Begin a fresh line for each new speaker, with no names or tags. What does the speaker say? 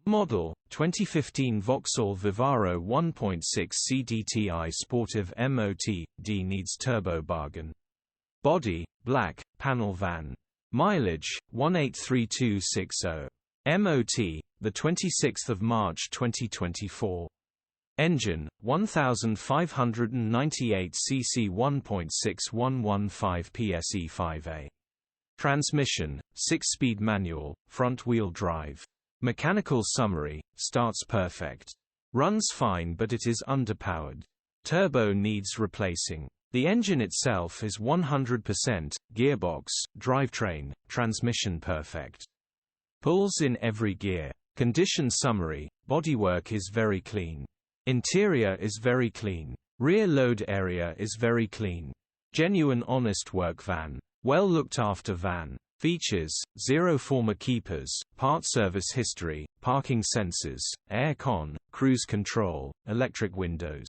Model, 2015 VAUXHALL VIVARO 1.6CDTI Sportive MOT'D needs turbo bargain. Body, black, panel van. Mileage, 183260. MOT, the 26th of March 2024. Engine, 1598 cc 1.6 PS 5A. Transmission, 6-speed manual, front-wheel drive. Mechanical summary, starts perfect. Runs fine but it is underpowered. Turbo needs replacing. The engine itself is 100%, gearbox, drivetrain, transmission perfect. Pulls in every gear. Condition summary, bodywork is very clean. Interior is very clean. Rear load area is very clean. Genuine honest work van. Well looked after van. Features, 0 former keepers, part service history, parking sensors, air con, cruise control, electric windows.